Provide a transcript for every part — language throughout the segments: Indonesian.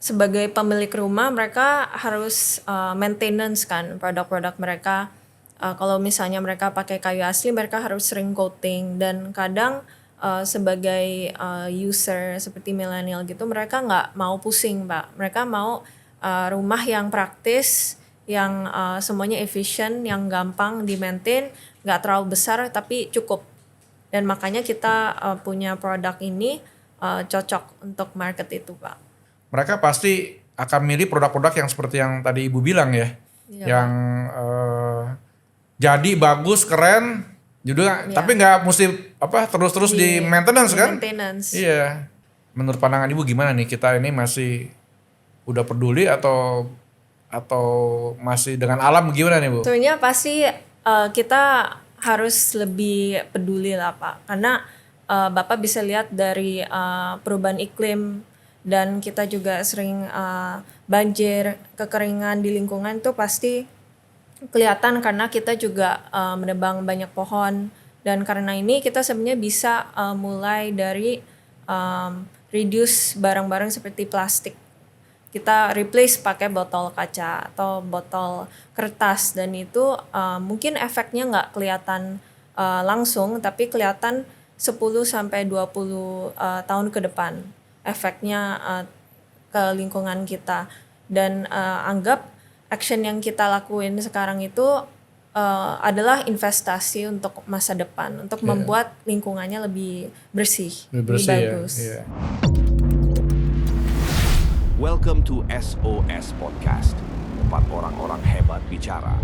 sebagai pemilik rumah mereka harus maintenance kan produk-produk mereka. Kalau misalnya mereka pakai kayu asli mereka harus sering coating, dan kadang sebagai user seperti milenial gitu mereka nggak mau pusing Pak. Mereka mau rumah yang praktis, yang semuanya efisien, yang gampang di-maintain, nggak terlalu besar tapi cukup. Dan makanya kita punya produk ini cocok untuk market itu Pak. Mereka pasti akan milih produk-produk yang seperti yang tadi Ibu bilang ya. Iya, Yang jadi bagus, keren juga, Iya. tapi nggak mesti terus-terus di maintenance kan? Maintenance. Iya. Menurut pandangan Ibu gimana nih, kita ini masih udah peduli atau masih dengan alam gimana nih Bu? Sebenarnya pasti kita harus lebih peduli lah Pak, karena Bapak bisa lihat dari perubahan iklim, dan kita juga sering banjir, kekeringan di lingkungan tuh pasti kelihatan karena kita juga menebang banyak pohon, dan karena ini kita sebenarnya bisa mulai dari reduce barang-barang seperti plastik. Kita replace pakai botol kaca atau botol kertas, dan itu mungkin efeknya nggak kelihatan langsung, tapi kelihatan 10-20 tahun ke depan efeknya ke lingkungan kita. Dan anggap action yang kita lakuin sekarang itu adalah investasi untuk masa depan, untuk membuat lingkungannya lebih bersih, lebih bagus. Ya. Welcome to SOS Podcast, tempat orang-orang hebat bicara.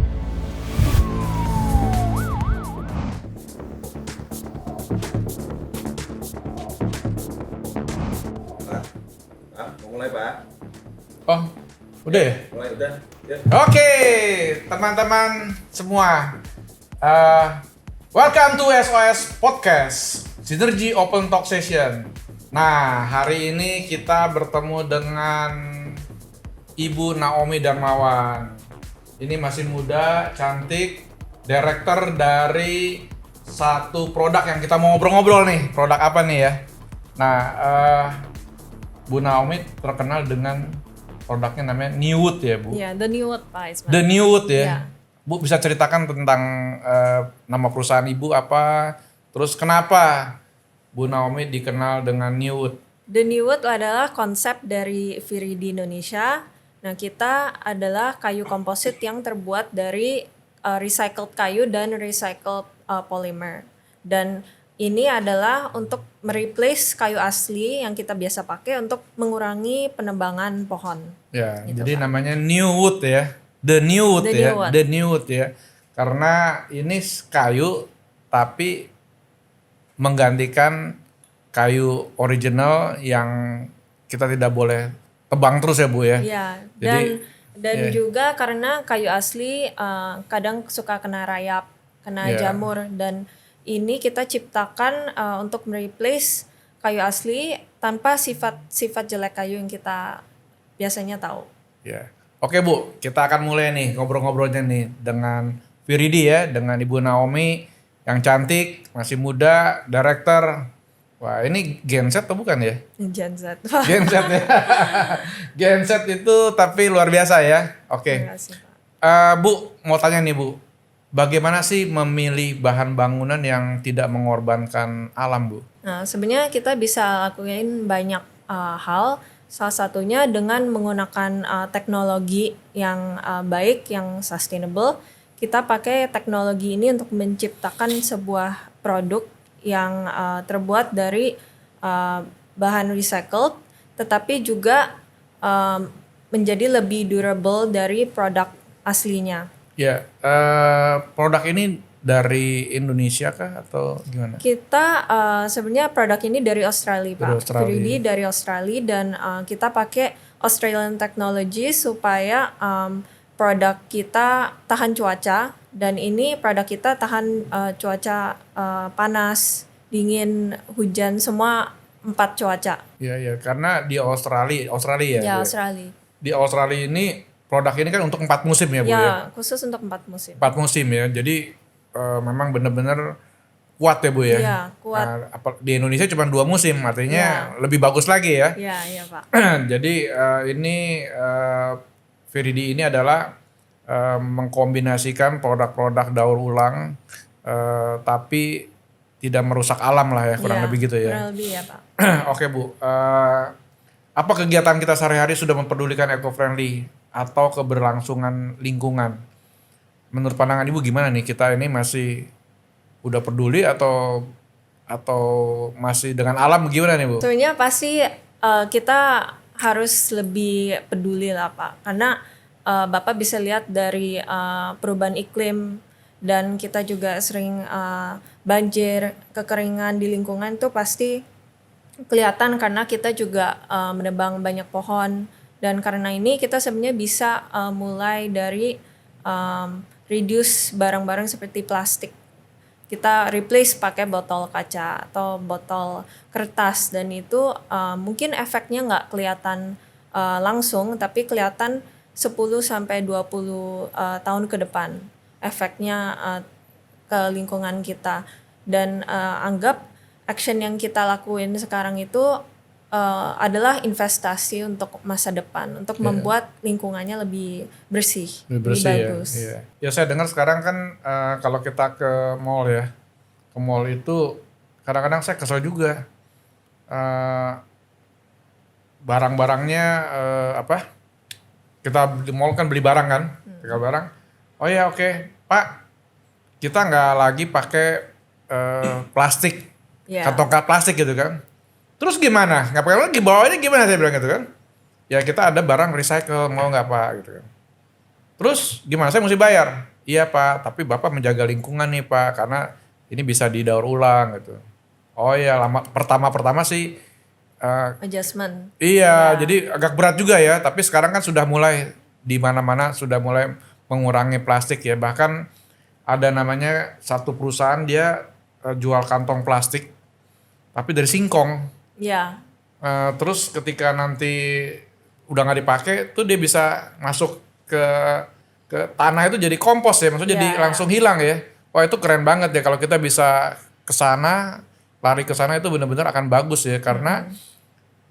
Mau mulai Pak? Oh, udah ya? Mulai udah. Ya. Oke, teman-teman semua, welcome to SOS Podcast, Synergy Open Talk Session. Nah, hari ini kita bertemu dengan Ibu Naomi Darmawan. Ini masih muda, cantik, director dari satu produk yang kita mau ngobrol-ngobrol nih. Produk apa nih ya? Nah, Bu Naomi terkenal dengan produknya namanya Newwood ya Bu? Ya, The Newwood Pak Isman. The Newwood ya? Ya. Bu bisa ceritakan tentang nama perusahaan Ibu apa? Terus kenapa Bu Naomi dikenal dengan Newwood? The Newwood adalah konsep dari Viridi Indonesia. Nah, kita adalah kayu komposit yang terbuat dari recycled kayu dan recycled polymer. Dan ini adalah untuk mereplace kayu asli yang kita biasa pakai untuk mengurangi penebangan pohon. Ya, Gitu, jadi Pak. namanya Newwood ya. The Newwood The ya. Newwood. The Newwood ya. Karena ini kayu tapi menggantikan kayu original yang kita tidak boleh tebang terus ya Bu ya. Iya, Jadi, dan juga karena kayu asli kadang suka kena rayap, kena Iya. jamur, dan ini kita ciptakan untuk mereplace kayu asli tanpa sifat jelek kayu yang kita biasanya tahu. Ya. Oke Bu, kita akan mulai nih ngobrol-ngobrolnya nih dengan Viridi ya, dengan Ibu Naomi yang cantik, masih muda, director. Wah, ini Gen Z atau bukan ya? Gen Z. Gen Z ya. Gen Z itu tapi luar biasa ya. Oke. Terima kasih, Pak. Bu, mau tanya nih Bu. Bagaimana sih memilih bahan bangunan yang tidak mengorbankan alam Bu? Nah, sebenarnya kita bisa lakuin banyak hal. Salah satunya dengan menggunakan teknologi yang baik, yang sustainable. Kita pakai teknologi ini untuk menciptakan sebuah produk yang terbuat dari bahan recycled, tetapi juga menjadi lebih durable dari produk aslinya. Ya, produk ini dari Indonesia kah atau gimana? Kita sebenarnya produk ini dari Australia Pak. Dari Australia. Viridi dari Australia, dan kita pakai Australian technology supaya produk kita tahan cuaca, dan ini produk kita tahan cuaca panas, dingin, hujan, semua 4 cuaca. Ya, karena di Australia ya. Ya, Bu? Australia. Di Australia ini produk ini kan untuk 4 musim ya Bu ya. Ya, khusus untuk 4 musim. 4 musim ya. Jadi memang benar-benar kuat ya Bu ya. Iya, kuat. Di Indonesia cuma 2 musim, artinya lebih bagus lagi ya. Iya, iya Pak. Jadi ini Viridi ini adalah mengkombinasikan produk-produk daur ulang, tapi tidak merusak alam lah ya, kurang Iya, lebih gitu ya. kurang lebih ya Pak. Oke Bu, apa kegiatan kita sehari-hari sudah mempedulikan eco-friendly atau keberlangsungan lingkungan? Menurut pandangan Ibu gimana nih, kita ini masih udah peduli atau masih dengan alam gimana nih Bu? Tentunya pasti kita harus lebih peduli lah Pak, karena Bapak bisa lihat dari perubahan iklim dan kita juga sering banjir, kekeringan di lingkungan itu pasti kelihatan karena kita juga menebang banyak pohon, dan karena ini kita sebenarnya bisa mulai dari reduce barang-barang seperti plastik. Kita replace pakai botol kaca atau botol kertas, dan itu mungkin efeknya nggak kelihatan langsung, tapi kelihatan 10-20 tahun ke depan efeknya ke lingkungan kita. Dan anggap action yang kita lakuin sekarang itu adalah investasi untuk masa depan, untuk membuat lingkungannya lebih bersih, lebih bagus. Ya. Ya saya dengar sekarang kan kalau kita ke mall ya, ke mall itu kadang-kadang saya kesel juga, barang-barangnya kita di mall kan beli barang kan, tinggal barang, oh ya oke, Pak, kita nggak lagi pakai plastik, kantong plastik gitu kan. Terus gimana? Nggak pakai lagi, bawanya gimana, saya bilang gitu kan. Ya kita ada barang recycle, mau nggak Pak gitu kan. Terus gimana, saya mesti bayar? Iya Pak, tapi Bapak menjaga lingkungan nih Pak, karena ini bisa didaur ulang gitu. Oh ya, pertama sih Adjustment. iya, jadi agak berat juga ya, tapi sekarang kan sudah mulai di mana-mana sudah mulai mengurangi plastik ya. Bahkan ada namanya satu perusahaan dia jual kantong plastik tapi dari singkong. Ya. Terus ketika nanti udah nggak dipakai tuh dia bisa masuk ke tanah, itu jadi kompos ya, maksudnya jadi langsung hilang ya. Wah itu keren banget ya, kalau kita bisa ke sana, lari ke sana itu benar-benar akan bagus ya, karena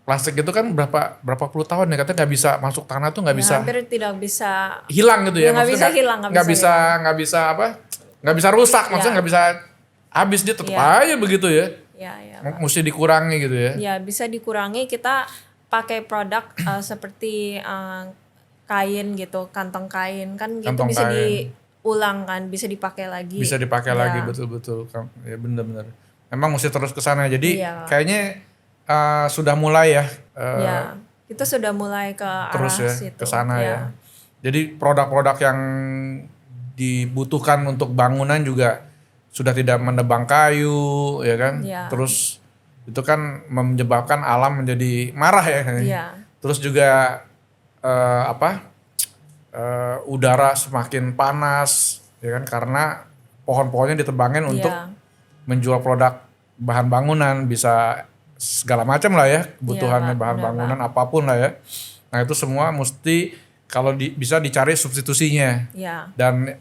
plastik itu kan berapa puluh tahun ya katanya nggak bisa masuk tanah tuh, nggak bisa Hampir tidak bisa hilang gitu ya, nggak bisa hilang, nggak bisa rusak, maksudnya nggak bisa habis, dia tetap aja begitu ya. Ya, Mesti dikurangi gitu ya. Ya bisa dikurangi, kita pakai produk seperti kain gitu, kantong kain kan gitu, Kantong bisa kain. diulang kan, bisa dipakai lagi. Bisa dipakai lagi, betul-betul. Ya benar-benar. Emang mesti terus ke sana. Jadi kayaknya sudah mulai ya. Ya, kita sudah mulai ke Terus arah ya situ. ke sana ya. Jadi produk-produk yang dibutuhkan untuk bangunan juga sudah tidak menebang kayu, ya kan? Ya. Terus itu kan menyebabkan alam menjadi marah ya. Iya. Terus juga udara semakin panas, ya kan? Karena pohon-pohonnya ditebangin untuk menjual produk bahan bangunan, bisa segala macam lah ya kebutuhannya, bahan bangunan apapun lah ya. Nah itu semua mesti kalau bisa dicari substitusinya. Ya. Dan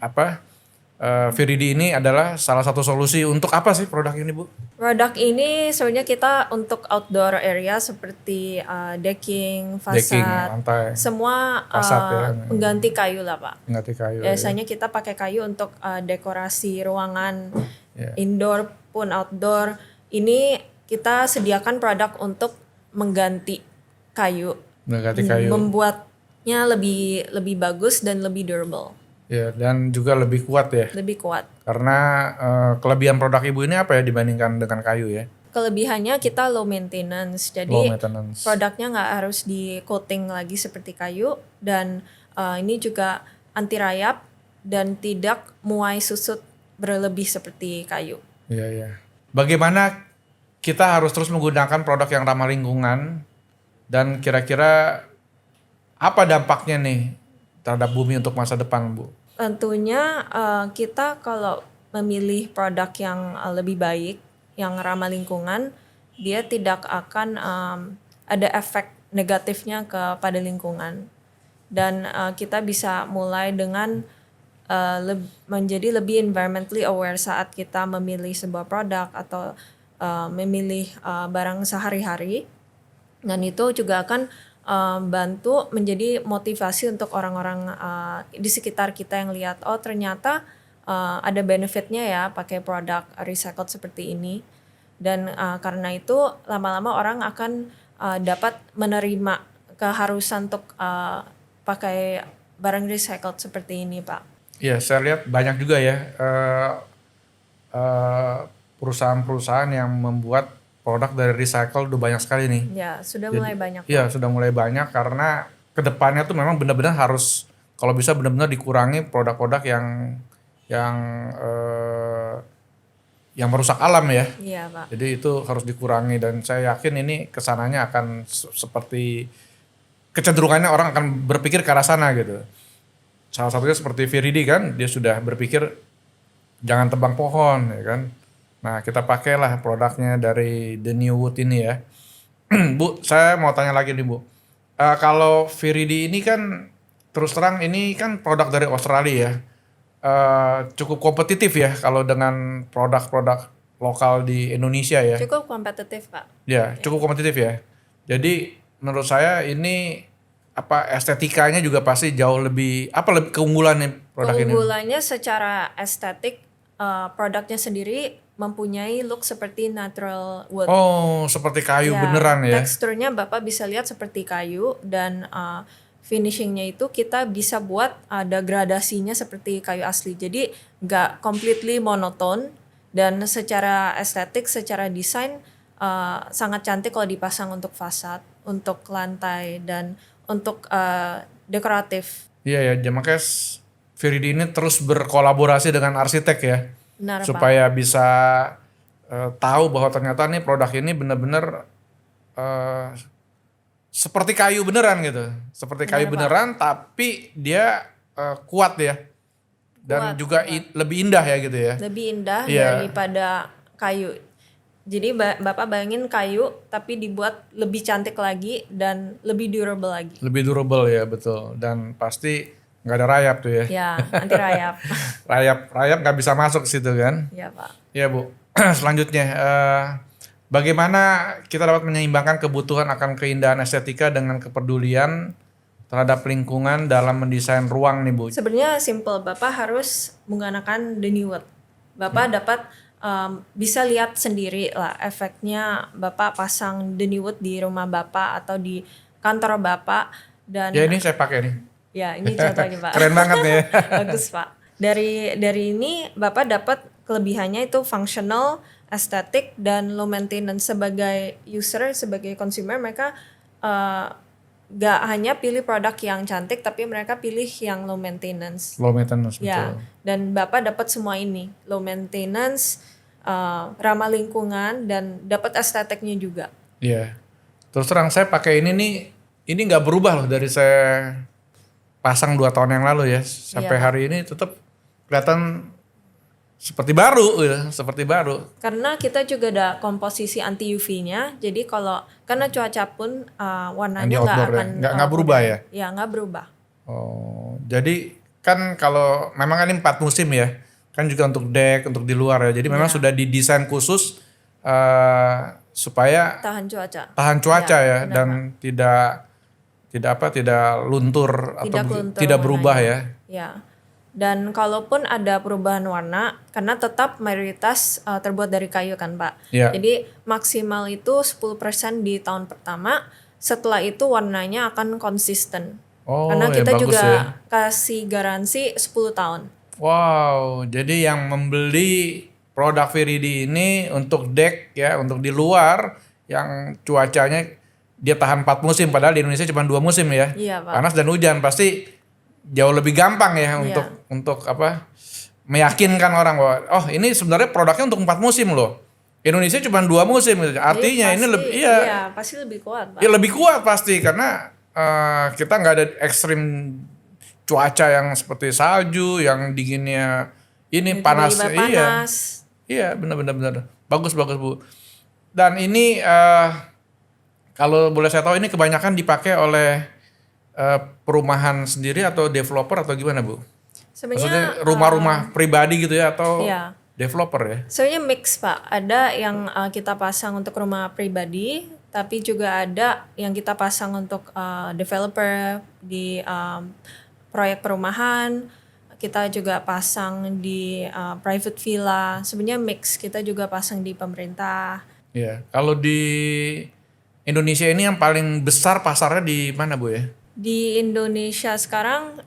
Viridi ini adalah salah satu solusi untuk apa sih produk ini Bu? Produk ini sebenarnya kita untuk outdoor area seperti decking, fasad, lantai. semua Fasad, ya. pengganti kayu lah Pak. Pengganti kayu. Biasanya kita pakai kayu untuk dekorasi ruangan, Ya. indoor pun outdoor. Ini kita sediakan produk untuk mengganti kayu, Mengganti kayu. membuatnya lebih bagus dan lebih durable. Ya, dan juga lebih kuat ya. Lebih kuat. Karena kelebihan produk Ibu ini apa ya dibandingkan dengan kayu ya? Kelebihannya kita low maintenance, jadi Low maintenance. produknya nggak harus di coating lagi seperti kayu, dan ini juga anti rayap dan tidak muai susut berlebih seperti kayu. Iya, iya. Bagaimana kita harus terus menggunakan produk yang ramah lingkungan, dan kira-kira apa dampaknya nih terhadap bumi untuk masa depan Bu? Tentunya kita kalau memilih produk yang lebih baik, yang ramah lingkungan, dia tidak akan ada efek negatifnya kepada lingkungan. Dan kita bisa mulai dengan menjadi lebih environmentally aware saat kita memilih sebuah produk atau memilih barang sehari-hari, dan itu juga akan bantu menjadi motivasi untuk orang-orang di sekitar kita yang lihat, oh ternyata ada benefitnya ya pakai produk recycled seperti ini. Dan karena itu lama-lama orang akan dapat menerima keharusan untuk pakai barang recycled seperti ini, Pak. Iya, saya lihat banyak juga ya perusahaan-perusahaan yang membuat produk dari recycle udah banyak sekali nih. Ya, sudah mulai banyak. Iya, sudah mulai banyak karena kedepannya tuh memang benar-benar harus, kalau bisa benar-benar dikurangi produk-produk yang merusak alam ya. Iya, Pak. Jadi itu harus dikurangi, dan saya yakin ini kesananya akan seperti kecenderungannya orang akan berpikir ke arah sana gitu. Salah satunya seperti Viridi kan, dia sudah berpikir jangan tebang pohon ya kan. Nah, kita pakailah produknya dari The New Wood ini ya. Bu, saya mau tanya lagi nih Bu. Kalau Viridi ini kan terus terang ini kan produk dari Australia ya. Cukup kompetitif ya kalau dengan produk-produk lokal di Indonesia ya. Cukup kompetitif, Pak. Ya, cukup kompetitif ya. Jadi menurut saya ini estetikanya juga pasti jauh lebih keunggulannya produk ini. Keunggulannya secara estetik, produknya sendiri mempunyai look seperti natural wood. Oh, seperti kayu Ya, beneran ya. teksturnya Bapak bisa lihat seperti kayu, dan finishingnya itu kita bisa buat ada gradasinya seperti kayu asli. Jadi nggak completely monoton, dan secara estetik, secara desain sangat cantik kalau dipasang untuk fasad, untuk lantai, dan untuk dekoratif. Iya ya, makanya Viridi ini terus berkolaborasi dengan arsitek ya. Benar, Pak. Supaya bisa tahu bahwa ternyata nih produk ini benar-benar seperti kayu beneran gitu. Seperti kayu beneran tapi dia kuat ya. Dan Kuat, juga lebih indah ya gitu ya. Lebih indah Iya. daripada kayu. Jadi Bapak bayangin kayu tapi dibuat lebih cantik lagi dan lebih durable lagi. Lebih durable ya, betul. Dan pasti nggak ada rayap tuh ya. Ya, anti rayap. Rayap nggak bisa masuk ke situ kan. Ya, Pak. Ya Bu, selanjutnya bagaimana kita dapat menyeimbangkan kebutuhan akan keindahan estetika dengan kepedulian terhadap lingkungan dalam mendesain ruang nih Bu? Sebenarnya simple, Bapak harus menggunakan the new wood. Bapak dapat bisa lihat sendiri lah efeknya Bapak pasang the new wood di rumah Bapak atau di kantor Bapak, dan Ya ini saya pakai nih. ya ini contohnya, Pak. Keren banget nih. Bagus, Pak. Dari ini Bapak dapat kelebihannya itu functional, estetik, dan low maintenance. Sebagai user, sebagai consumer, mereka gak hanya pilih produk yang cantik, tapi mereka pilih yang low maintenance. Low maintenance, Ya, betul. dan Bapak dapat semua ini, low maintenance, ramah lingkungan, dan dapat estetiknya juga. Iya. Terus terang saya pakai ini nih, ini nggak berubah loh dari saya pasang 2 tahun yang lalu ya. Sampai Iya. hari ini tetap kelihatan seperti baru gitu, seperti baru. Karena kita juga ada komposisi anti UV-nya, jadi kalau karena cuaca pun warnanya Anti nggak outdoor ya? akan Nggak berubah ya? Ya, nggak berubah. Oh, jadi kan kalau memang kan ini 4 musim ya, kan juga untuk deck, untuk di luar ya. Jadi memang sudah didesain khusus supaya Tahan cuaca. ya, benar, dan tidak luntur atau luntur tidak berubah warnanya. ya. Ya. Dan kalaupun ada perubahan warna, karena tetap mayoritas terbuat dari kayu kan, Pak. Iya. Jadi maksimal itu 10% di tahun pertama, setelah itu warnanya akan konsisten. Oh, Karena ya kita bagus juga ya. kasih garansi 10 tahun. Wow, jadi yang membeli produk Viridi ini untuk deck ya, untuk di luar yang cuacanya dia tahan 4 musim, padahal di Indonesia cuma 2 musim ya. Iya, Pak. Panas dan hujan, pasti jauh lebih gampang ya Iya. untuk meyakinkan orang bahwa oh ini sebenarnya produknya untuk 4 musim loh. Indonesia cuma 2 musim gitu. Artinya Jadi ini pasti- lebih Iya, pasti lebih kuat, Pak. ya lebih kuat pasti karena kita nggak ada ekstrim cuaca yang seperti salju, yang dinginnya ini panas. Tiba-tiba panas. Iya, benar. Bagus Bu. Dan ini kalau boleh saya tahu ini kebanyakan dipakai oleh perumahan sendiri atau developer atau gimana Bu? Maksudnya Sebenarnya rumah-rumah pribadi gitu ya atau iya. developer ya? Sebenarnya mix Pak, ada yang kita pasang untuk rumah pribadi, tapi juga ada yang kita pasang untuk developer di proyek perumahan. Kita juga pasang di private villa. Sebenarnya mix, kita juga pasang di pemerintah. Iya. Kalau di Indonesia ini yang paling besar pasarnya di mana Bu ya? Di Indonesia sekarang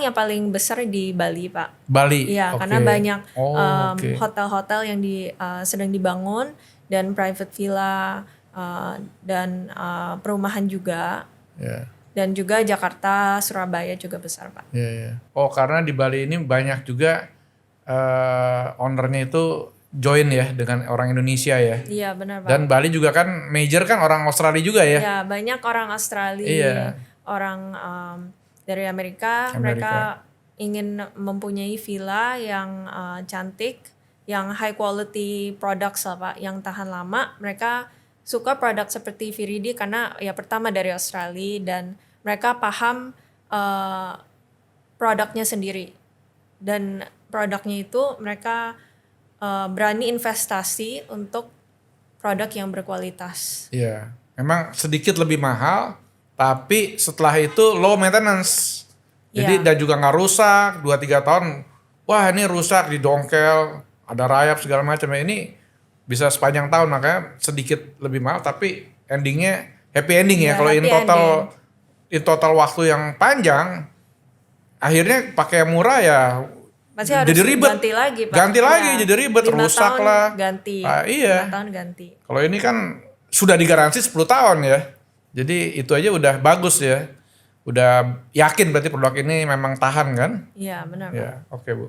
yang paling besar di Bali Pak. Bali. Iya, Oke. karena banyak Oh, oke. hotel-hotel yang sedang dibangun dan private villa dan perumahan juga. Ya. Dan juga Jakarta, Surabaya juga besar Pak. Iya, iya. Oh, karena di Bali ini banyak juga ownernya itu join ya dengan orang Indonesia ya. Iya benar Pak. Dan Bali juga kan major kan orang Australia juga ya. Ya banyak orang Australia, Iya. orang dari Amerika, mereka ingin mempunyai villa yang cantik, yang high quality products lah Pak, yang tahan lama. Mereka suka produk seperti Viridi karena ya pertama dari Australia dan mereka paham produknya sendiri. Dan produknya itu mereka berani investasi untuk produk yang berkualitas. Iya. Memang sedikit lebih mahal, tapi setelah itu low maintenance. Jadi Iya. dan juga nggak rusak, 2-3 tahun. Wah ini rusak, didongkel, ada rayap segala macam. Ini bisa sepanjang tahun, makanya sedikit lebih mahal, tapi endingnya happy ending ya. Iya, Kalau happy in total waktu yang panjang, akhirnya pakai yang murah ya Pasti harus jadi ribet. ganti lagi Pak. Ganti lagi, Iya. jadi ribet, 5 rusak tahun lah. Ganti. Iya. 5 tahun ganti. Kalau ini kan sudah digaransi 10 tahun ya. Jadi itu aja udah bagus ya. Udah yakin berarti produk ini memang tahan kan? Iya benar Pak. Ya, oke Bu.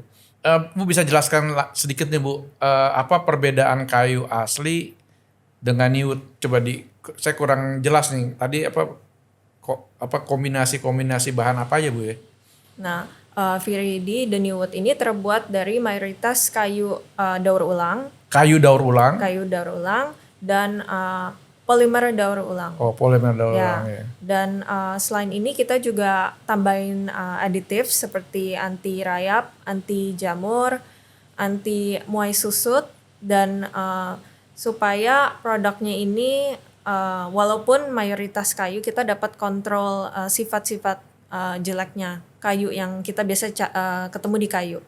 Bu bisa jelaskan sedikit nih Bu, apa perbedaan kayu asli dengan new wood? Coba saya kurang jelas nih. Tadi apa kombinasi bahan apa aja Bu ya? Nah, Viridi The New Wood ini terbuat dari mayoritas kayu daur ulang, Kayu daur ulang. dan polimer daur ulang. Oh, polimer daur Ya. ulang ya. Dan selain ini kita juga tambahin aditif seperti anti rayap, anti jamur, anti muai susut, dan supaya produknya ini walaupun mayoritas kayu kita dapat kontrol sifat-sifat jeleknya kayu yang kita biasa ketemu di kayu.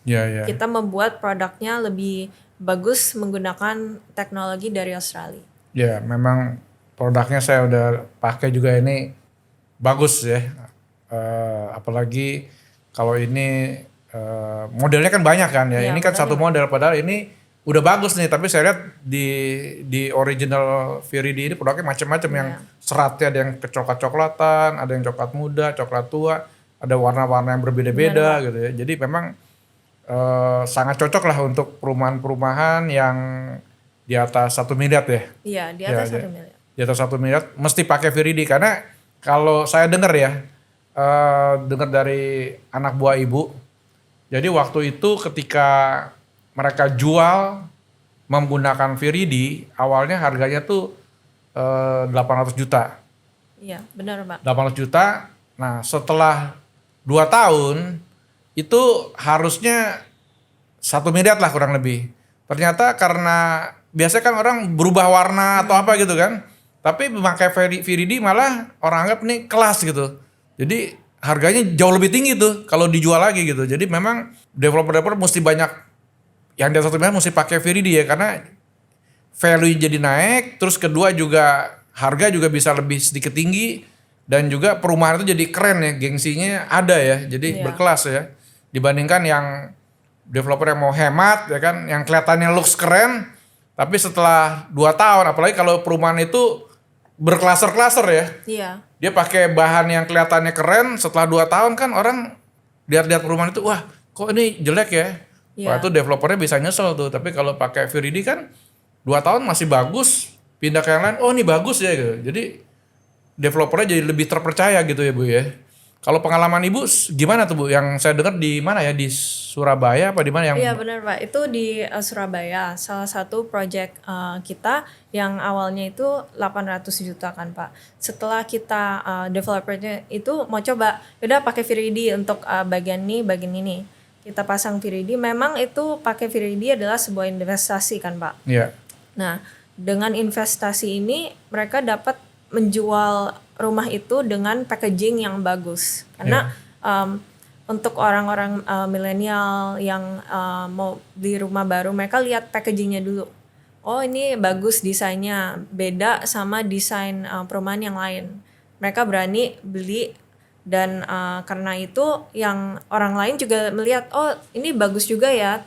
Ya, ya. Kita membuat produknya lebih bagus menggunakan teknologi dari Australia. Ya, memang produknya saya udah pakai juga ini bagus ya. Apalagi kalau ini modelnya kan banyak kan ya. Iya, Ini kan satu model padahal ini udah bagus nih, tapi saya lihat di original Viridi ini produknya macam-macam yang seratnya ada yang kecoklat-coklatan, ada yang coklat muda, coklat tua, ada warna-warna yang berbeda-beda gitu ya. Jadi memang sangat cocok lah untuk perumahan-perumahan yang di atas 1 miliar ya. Iya, di atas Ya, 1 miliar. Di atas 1 miliar mesti pakai Viridi karena kalau saya dengar ya, dengar dari anak buah ibu. Jadi waktu itu ketika mereka jual menggunakan Viridi, awalnya harganya tuh 800 juta. Iya, benar Pak. 800 juta. Nah, setelah 2 tahun itu harusnya 1 miliar lah kurang lebih. Ternyata karena biasanya kan orang berubah warna atau apa gitu kan. Tapi memakai Viridi malah orang anggap ini kelas gitu. Jadi harganya jauh lebih tinggi tuh kalau dijual lagi gitu. Jadi memang developer mesti banyak yang di atas 1 miliar mesti pakai Viridi ya, karena value jadi naik, terus kedua juga harga juga bisa lebih sedikit tinggi, dan juga perumahan itu jadi keren ya, gengsinya ada ya, jadi berkelas ya, dibandingkan yang developer yang mau hemat ya kan, yang kelihatannya looks keren, tapi setelah 2 tahun, apalagi kalau perumahan itu berklaser-klaser ya, Iya. dia pakai bahan yang kelihatannya keren, setelah 2 tahun kan orang lihat-lihat perumahan itu, wah kok ini jelek ya. Wah itu developernya bisa nyesel tuh. Tapi kalau pakai Viridi kan 2 tahun masih bagus, pindah ke yang lain, oh ini bagus ya gitu. Jadi developernya jadi lebih terpercaya gitu ya Bu ya. Kalau pengalaman Ibu gimana tuh Bu? Yang saya dengar di mana ya? Di Surabaya apa di mana yang Iya benar Pak, itu di Surabaya, salah satu project kita yang awalnya itu 800 juta kan Pak. Setelah kita developernya itu mau coba, udah pakai Viridi untuk bagian ini. Kita pasang Viridi, memang itu pakai Viridi adalah sebuah investasi kan Pak. Iya. Nah, dengan investasi ini mereka dapat menjual rumah itu dengan packaging yang bagus. Karena untuk orang-orang milenial yang mau beli rumah baru, mereka lihat packagingnya dulu. Oh ini bagus desainnya, beda sama desain perumahan yang lain. Mereka berani beli dan karena itu yang orang lain juga melihat, oh ini bagus juga ya.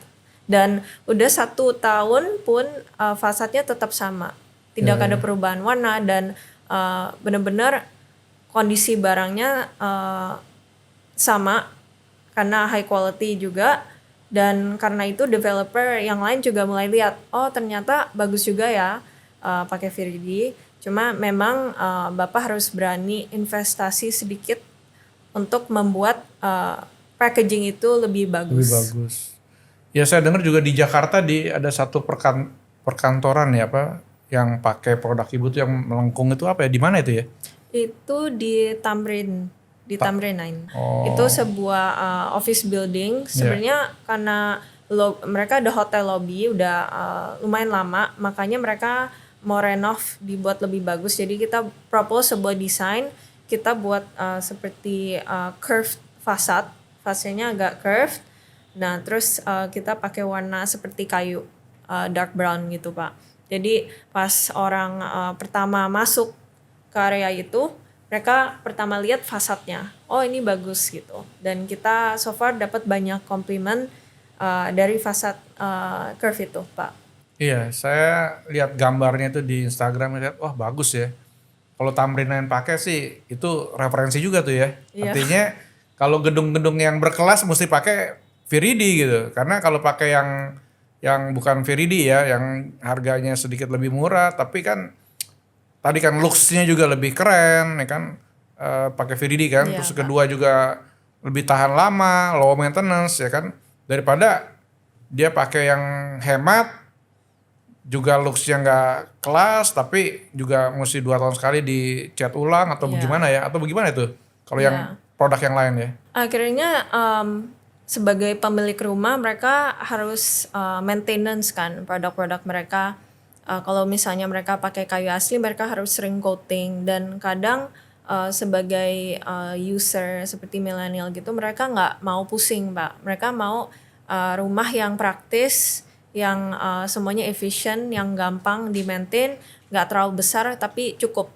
Dan udah 1 tahun pun fasadnya tetap sama, tidak ada perubahan warna dan benar-benar kondisi barangnya sama karena high quality juga. Dan karena itu developer yang lain juga mulai lihat, oh ternyata bagus juga ya pakai Viridi. Cuma memang Bapak harus berani investasi sedikit untuk membuat packaging itu lebih bagus. Lebih bagus. Ya saya dengar juga di Jakarta ada satu perkantoran ya apa yang pakai produk Ibu tuh yang melengkung itu apa ya? Di mana itu ya? Itu di Tamrin, Tamrin 9. Itu sebuah office building. Sebenarnya karena mereka ada hotel lobby udah lumayan lama, makanya mereka mau renov dibuat lebih bagus. Jadi kita propose sebuah desain, kita buat seperti curved fasadnya agak curved. Nah, terus kita pakai warna seperti kayu, dark brown gitu Pak. Jadi pas orang pertama masuk ke area itu, mereka pertama lihat fasadnya, oh ini bagus gitu. Dan kita so far dapat banyak komplimen dari fasad curve itu Pak. Iya, saya lihat gambarnya itu di Instagram, lihat wah bagus ya. Kalau Tamrin Lain pakai sih itu referensi juga tuh ya. Iya. Artinya kalau gedung-gedung yang berkelas mesti pakai Viridi gitu. Karena kalau pakai yang bukan Viridi ya, yang harganya sedikit lebih murah, tapi kan tadi kan looks-nya juga lebih keren, ya kan pakai Viridi kan. Iya, Terus kedua juga lebih tahan lama, low maintenance ya kan. Daripada dia pakai yang hemat, juga looks-nya nggak kelas, tapi juga mesti 2 tahun sekali dicat ulang atau Iya. bagaimana ya? Atau bagaimana itu? Kalau Iya. yang produk yang lain ya? Akhirnya sebagai pemilik rumah mereka harus maintenance kan produk-produk mereka. Kalau misalnya mereka pakai kayu asli, mereka harus sering coating. Dan kadang sebagai user seperti milenial gitu, mereka nggak mau pusing Pak. Mereka mau rumah yang praktis, yang semuanya efisien, yang gampang di-maintain, nggak terlalu besar tapi cukup.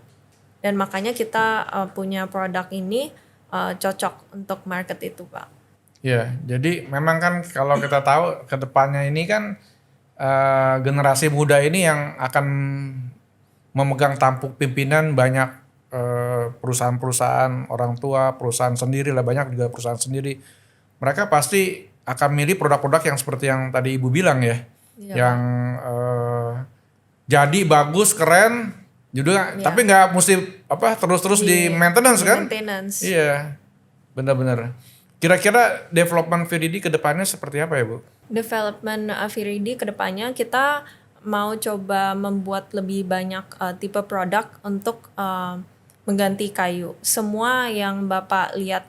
Dan makanya kita punya produk ini cocok untuk market itu Pak. Ya, jadi memang kan kalau kita tahu ke depannya ini kan generasi muda ini yang akan memegang tampuk pimpinan banyak perusahaan-perusahaan orang tua, perusahaan sendiri lah, banyak juga perusahaan sendiri. Mereka pasti akan milih produk-produk yang seperti yang tadi Ibu bilang ya, yang jadi bagus, keren, juga, tapi nggak mesti apa terus-terus di maintenance kan? Maintenance. Iya, benar-benar. Kira-kira development Viridi ke depannya seperti apa ya Bu? Development Viridi ke depannya kita mau coba membuat lebih banyak tipe produk untuk mengganti kayu. Semua yang Bapak lihat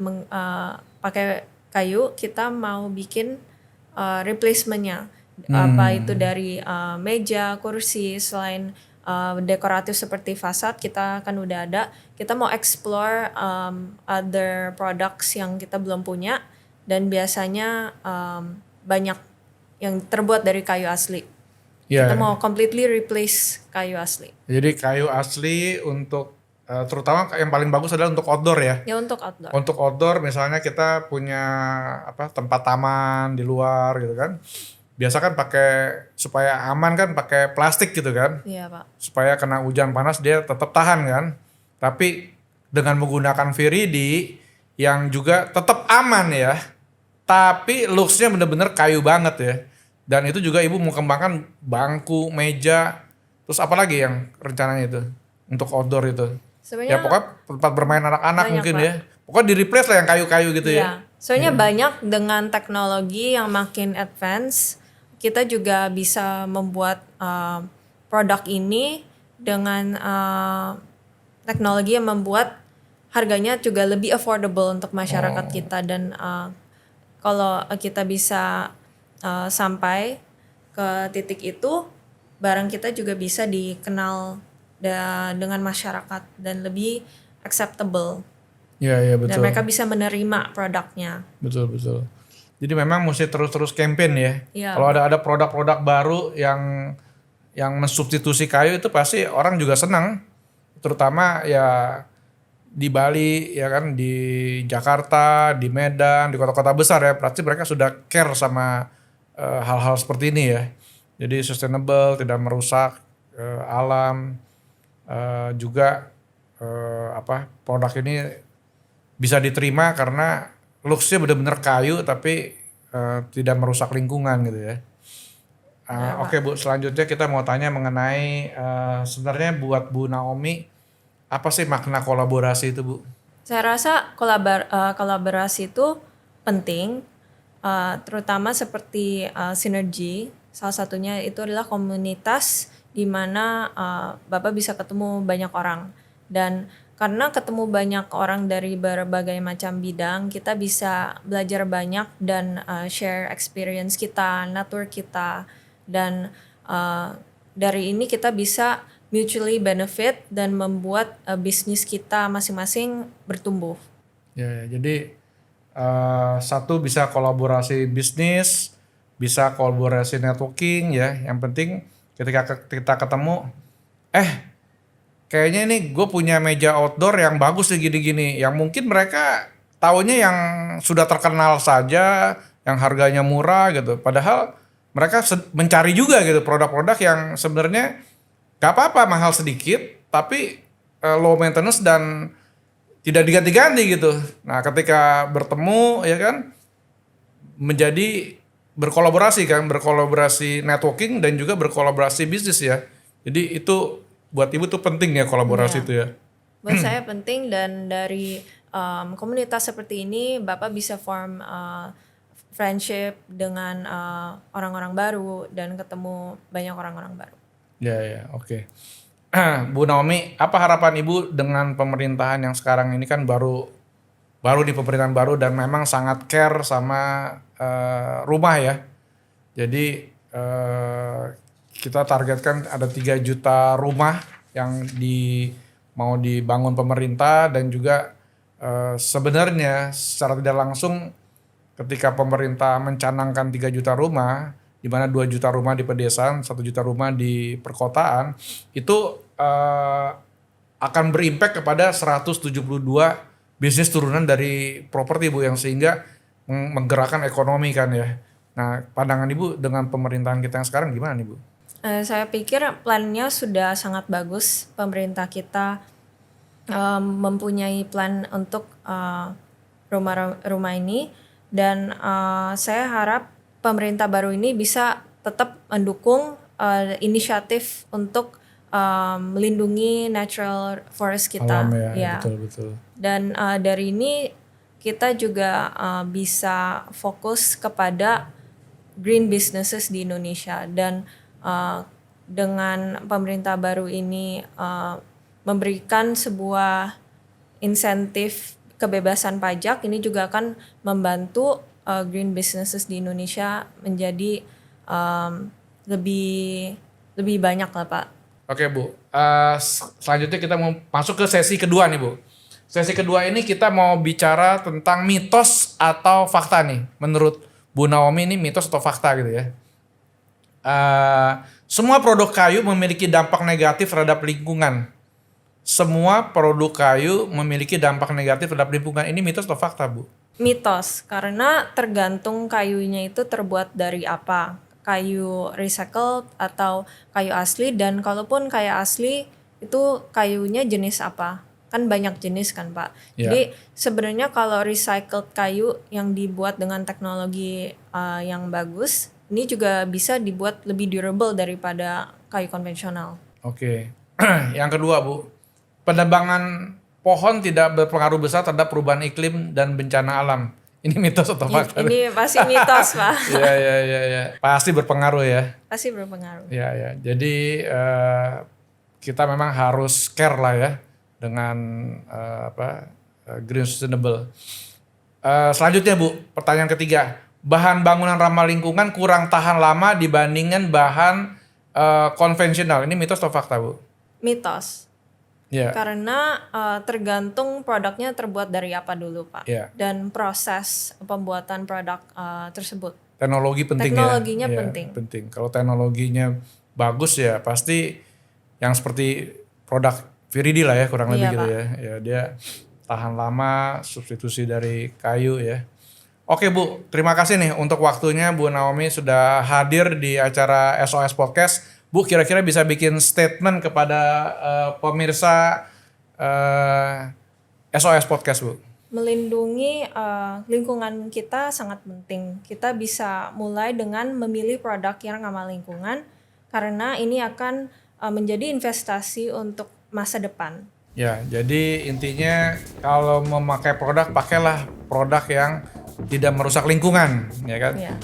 pakai kayu, kita mau bikin replacementnya. Apa itu dari meja, kursi, selain dekoratif seperti fasad kita kan udah ada. Kita mau explore other products yang kita belum punya dan biasanya banyak yang terbuat dari kayu asli. Ya. Kita mau completely replace kayu asli. Jadi kayu asli untuk terutama yang paling bagus adalah untuk outdoor ya. Ya untuk outdoor. Untuk outdoor misalnya kita punya tempat taman di luar gitu kan. Biasa kan pakai supaya aman kan pakai plastik gitu kan. Iya Pak. Supaya kena hujan panas dia tetap tahan kan. Tapi dengan menggunakan Viridi yang juga tetap aman ya. Tapi looks-nya bener-bener kayu banget ya. Dan itu juga Ibu mau kembangkan bangku, meja, terus apa lagi yang rencananya itu untuk outdoor itu? Sebenarnya Ya pokoknya tempat bermain anak-anak banyak, mungkin Pak. ya. pokoknya di-replace lah yang kayu-kayu gitu ya. Iya. Soalnya banyak dengan teknologi yang makin advance, kita juga bisa membuat produk ini dengan teknologi yang membuat harganya juga lebih affordable untuk masyarakat kita. Dan kalau kita bisa sampai ke titik itu, barang kita juga bisa dikenal dengan masyarakat dan lebih acceptable. Iya Dan betul. mereka bisa menerima produknya. Betul. Jadi memang mesti terus campaign ya. Iya. Kalau ada produk-produk baru yang mensubstitusi kayu itu pasti orang juga senang. Terutama ya di Bali ya kan, di Jakarta, di Medan, di kota-kota besar ya, pasti mereka sudah care sama hal-hal seperti ini ya. Jadi sustainable, tidak merusak alam, juga produk ini bisa diterima karena looks-nya benar-benar kayu tapi tidak merusak lingkungan gitu ya. Oke Bu, selanjutnya kita mau tanya mengenai sebenarnya buat Bu Naomi apa sih makna kolaborasi itu Bu? Saya rasa kolaborasi itu penting, terutama seperti sinergi. Salah satunya itu adalah komunitas di mana Bapak bisa ketemu banyak orang. Dan karena ketemu banyak orang dari berbagai macam bidang, kita bisa belajar banyak dan share experience kita, network kita. Dan dari ini kita bisa mutually benefit dan membuat bisnis kita masing-masing bertumbuh. Ya, jadi satu bisa kolaborasi bisnis, bisa kolaborasi networking ya. Yang penting ketika kita ketemu, kayaknya ini gue punya meja outdoor yang bagus nih gini-gini. Yang mungkin mereka taunya yang sudah terkenal saja, yang harganya murah gitu. Padahal mereka mencari juga gitu produk-produk yang sebenarnya gak apa-apa mahal sedikit, tapi low maintenance dan tidak diganti-ganti gitu. Nah ketika bertemu ya kan, menjadi berkolaborasi networking dan juga berkolaborasi bisnis ya. Jadi itu buat ibu tuh penting ya kolaborasi itu ya. Buat saya penting, dan dari komunitas seperti ini Bapak bisa form friendship dengan orang-orang baru dan ketemu banyak orang-orang baru. Ya, oke. Bu Naomi, apa harapan Ibu dengan pemerintahan yang sekarang ini kan baru di pemerintahan baru dan memang sangat care sama rumah ya. Jadi kita targetkan ada 3 juta rumah yang mau dibangun pemerintah, dan juga sebenarnya secara tidak langsung ketika pemerintah mencanangkan 3 juta rumah, di mana 2 juta rumah di pedesaan, 1 juta rumah di perkotaan, itu akan berimpact kepada 172 bisnis turunan dari properti Bu, yang sehingga menggerakkan ekonomi kan ya. Nah pandangan Ibu dengan pemerintahan kita yang sekarang gimana nih Bu? Saya pikir plannya sudah sangat bagus. Pemerintah kita mempunyai plan untuk rumah ini, dan saya harap pemerintah baru ini bisa tetap mendukung inisiatif untuk melindungi natural forest kita. Alam ya. Betul. Dan dari ini kita juga bisa fokus kepada green businesses di Indonesia, dan dengan pemerintah baru ini memberikan sebuah insentif kebebasan pajak, ini juga akan membantu green businesses di Indonesia menjadi lebih banyak lah Pak. Oke Bu, selanjutnya kita mau masuk ke sesi kedua nih Bu. Sesi kedua ini kita mau bicara tentang mitos atau fakta nih. Menurut Bu Naomi ini mitos atau fakta gitu ya. Semua produk kayu memiliki dampak negatif terhadap lingkungan. Semua produk kayu memiliki dampak negatif terhadap lingkungan. Ini mitos atau fakta Bu? Mitos, karena tergantung kayunya itu terbuat dari apa. Kayu recycled atau kayu asli, dan kalaupun kayu asli itu kayunya jenis apa? Kan banyak jenis kan Pak. Ya. Jadi sebenarnya kalau recycled kayu yang dibuat dengan teknologi yang bagus, ini juga bisa dibuat lebih durable daripada kayu konvensional. Oke. Yang kedua Bu, penebangan pohon tidak berpengaruh besar terhadap perubahan iklim dan bencana alam. Ini mitos atau fakta? Ini pasti mitos, Pak. Iya. Pasti berpengaruh ya. Pasti berpengaruh. Iya. Jadi kita memang harus care lah ya dengan green sustainable. Selanjutnya Bu, pertanyaan ketiga. Bahan bangunan ramah lingkungan kurang tahan lama dibandingkan bahan konvensional. Ini mitos atau fakta Bu? Mitos. Iya. Karena tergantung produknya terbuat dari apa dulu, Pak. Iya. Dan proses pembuatan produk tersebut. Teknologi penting Teknologinya ya. penting. Kalau teknologinya bagus ya pasti yang seperti produk Viridi lah ya kurang lebih Iya, gitu Pak. ya. Ya dia tahan lama, substitusi dari kayu ya. Oke Bu, terima kasih nih untuk waktunya Bu Naomi sudah hadir di acara SOS Podcast. Bu, kira-kira bisa bikin statement kepada pemirsa SOS Podcast, Bu? Melindungi lingkungan kita sangat penting. Kita bisa mulai dengan memilih produk yang ramah lingkungan karena ini akan menjadi investasi untuk masa depan. Ya, jadi intinya kalau memakai produk, pakailah produk yang tidak merusak lingkungan, ya kan? Ya.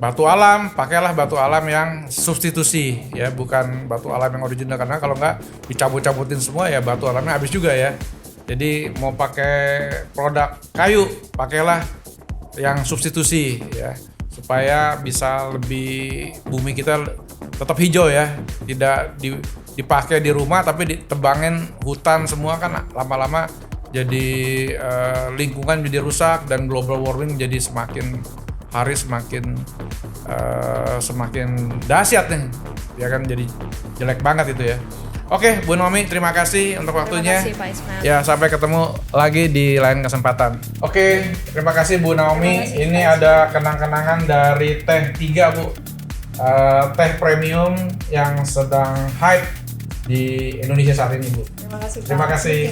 Batu alam, pakailah batu alam yang substitusi ya, bukan batu alam yang original karena kalau nggak dicabut-cabutin semua ya batu alamnya habis juga ya. Jadi mau pakai produk kayu, pakailah yang substitusi ya, supaya bisa lebih bumi kita tetap hijau ya, tidak dipakai di rumah tapi ditebangin hutan semua kan lama-lama jadi lingkungan jadi rusak dan global warming jadi semakin hari semakin dahsyat nih, ya kan jadi jelek banget itu ya. Oke, Bu Naomi, terima kasih untuk waktunya. Terima kasih Pak Ismail. Ya, sampai ketemu lagi di lain kesempatan. Oke, terima kasih Bu Naomi. Ini ada kenang-kenangan dari Teh 3 Bu, teh premium yang sedang hype di Indonesia saat ini Bu. Terima kasih Pak. Terima kasih.